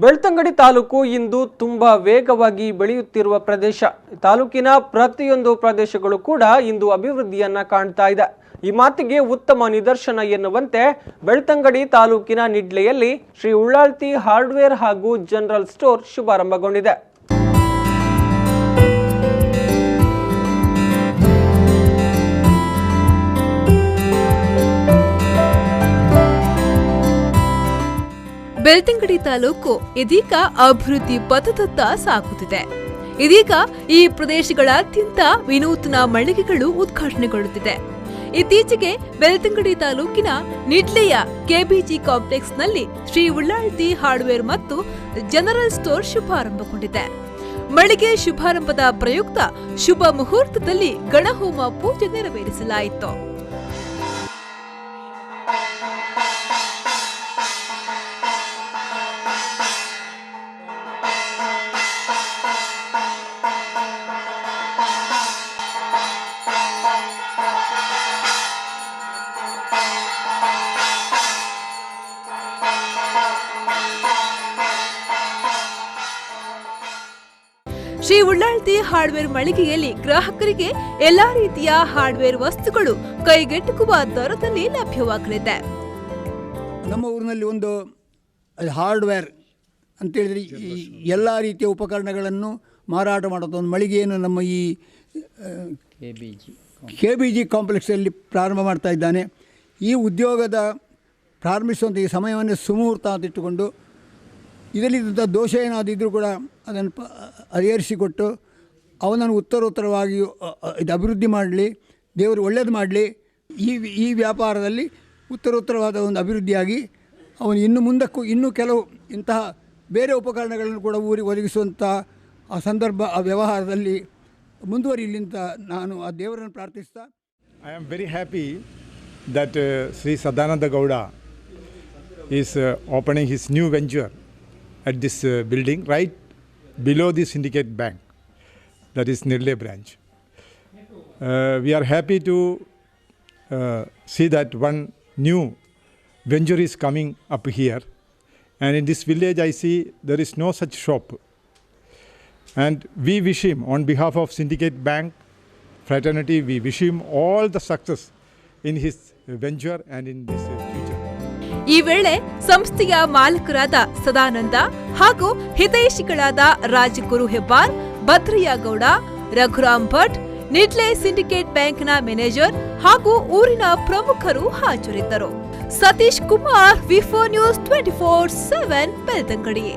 ಬೆಳ್ತಂಗಡಿ ತಾಲೂಕು ಇಂದು ತುಂಬಾ ವೇಗವಾಗಿ ಬೆಳೆಯುತ್ತಿರುವ ಪ್ರದೇಶ. ತಾಲೂಕಿನ ಪ್ರತಿಯೊಂದು ಪ್ರದೇಶಗಳು ಕೂಡ ಇಂದು ಅಭಿವೃದ್ಧಿಯನ್ನ ಕಾಣ್ತಾ ಇದೆ. ಈ ಮಾತಿಗೆ ಉತ್ತಮ ನಿದರ್ಶನ ಎನ್ನುವಂತೆ ಬೆಳ್ತಂಗಡಿ ತಾಲೂಕಿನ ನಿಡ್ಲೆಯಲ್ಲಿ ಶ್ರೀ ಉಳ್ಳಾಲ್ತಿ ಹಾರ್ಡ್ವೇರ್ ಹಾಗೂ ಜನರಲ್ ಸ್ಟೋರ್ ಶುಭಾರಂಭಗೊಂಡಿದೆ. ಬೆಳ್ತಂಗಡಿ ತಾಲೂಕು ಇದೀಗ ಅಭಿವೃದ್ಧಿ ಪಥದತ್ತ ಸಾಗುತ್ತಿದೆ. ಇದೀಗ ಈ ಪ್ರದೇಶಗಳಾದ್ಯಂತ ವಿನೂತನ ಮಳಿಗೆಗಳು ಉದ್ಘಾಟನೆಗೊಳ್ಳುತ್ತಿದೆ. ಇತ್ತೀಚೆಗೆ ಬೆಳ್ತಂಗಡಿ ತಾಲೂಕಿನ ನಿಡ್ಲೆಯ ಕೆಬಿಜಿ ಕಾಂಪ್ಲೆಕ್ಸ್ನಲ್ಲಿ ಶ್ರೀ ಉಳ್ಳಾಲ್ತಿ ಹಾರ್ಡ್ವೇರ್ ಮತ್ತು ಜನರಲ್ ಸ್ಟೋರ್ ಶುಭಾರಂಭಗೊಂಡಿದೆ. ಮಳಿಗೆ ಶುಭಾರಂಭದ ಪ್ರಯುಕ್ತ ಶುಭ ಮುಹೂರ್ತದಲ್ಲಿ ಗಣಹೋಮ ಪೂಜೆ ನೆರವೇರಿಸಲಾಯಿತು. ಶ್ರೀ ಉಳ್ಳಾಲ್ತಿ ಹಾರ್ಡ್ವೇರ್ ಮಳಿಗೆಯಲ್ಲಿ ಗ್ರಾಹಕರಿಗೆ ಎಲ್ಲಾ ರೀತಿಯ ಹಾರ್ಡ್ವೇರ್ ವಸ್ತುಗಳು ಕೈಗೆಟುಕುವ ದರದಲ್ಲಿ ಲಭ್ಯವಾಗಲಿದೆ. ನಮ್ಮ ಊರಿನಲ್ಲಿ ಒಂದು ಹಾರ್ಡ್ವೇರ್ ಅಂತೇಳಿದರೆ ಎಲ್ಲ ರೀತಿಯ ಉಪಕರಣಗಳನ್ನು ಮಾರಾಟ ಮಾಡುವಂಥ ಒಂದು ಮಳಿಗೆಯನ್ನು ನಮ್ಮ ಈ ಕೆಬಿಜಿ ಕಾಂಪ್ಲೆಕ್ಸಲ್ಲಿ ಪ್ರಾರಂಭ ಮಾಡ್ತಾ ಇದ್ದಾನೆ. ಈ ಉದ್ಯೋಗದ ಪ್ರಾರಂಭಿಸುವಂಥ ಈ ಸಮಯವನ್ನು ಸುಮುಹೂರ್ತ ಅಂತ ಇಟ್ಟುಕೊಂಡು ಇದರಲ್ಲಿದ್ದಂಥ ದೋಷ ಏನಾದಿದ್ದರೂ ಕೂಡ ಅದನ್ನು ಪರಿಹರಿಸಿಕೊಟ್ಟು ಅವನನ್ನು ಉತ್ತರೋತ್ತರವಾಗಿ ಇದು ಅಭಿವೃದ್ಧಿ ಮಾಡಲಿ, ದೇವರು ಒಳ್ಳೆಯದು ಮಾಡಲಿ, ಈ ವ್ಯಾಪಾರದಲ್ಲಿ ಉತ್ತರೋತ್ತರವಾದ ಒಂದು ಅಭಿವೃದ್ಧಿಯಾಗಿ ಅವನು ಇನ್ನು ಮುಂದಕ್ಕೂ ಇನ್ನೂ ಕೆಲವು ಇಂತಹ ಬೇರೆ ಉಪಕರಣಗಳನ್ನು ಕೂಡ ಊರಿಗೆ ಒದಗಿಸುವಂಥ ಆ ಸಂದರ್ಭ ಆ ವ್ಯವಹಾರದಲ್ಲಿ ಮುಂದುವರಿಯಲಿ ಅಂತ ನಾನು ಆ ದೇವರನ್ನು ಪ್ರಾರ್ಥಿಸ್ತಾ. I am very happy that Shri Sadananda Gowda is opening his new venture at this building right below the Syndicate Bank, that is Nidle branch. We are happy to see that one new venture is coming up here, and in this village I see there is no such shop, and we wish him on behalf of Syndicate Bank fraternity, we wish him all the success in his venture and in this future. ಈ ವೇಳೆ ಸಂಸ್ಥೆಯ ಮಾಲಕರಾದ ಸದಾನಂದ ಹಾಗೂ ಹಿತೈಷಿಗಳಾದ Rajguru Hebbar, Bhadraiah Gowda, Raghuram Bhat, Nidle syndicate ಬ್ಯಾಂಕ್ನ manager ಹಾಗೂ ಊರಿನ ಪ್ರಮುಖರು ಹಾಜರಿದ್ದರು. Satish Kumar, ವಿಫೋ news 24/7 Belthangady.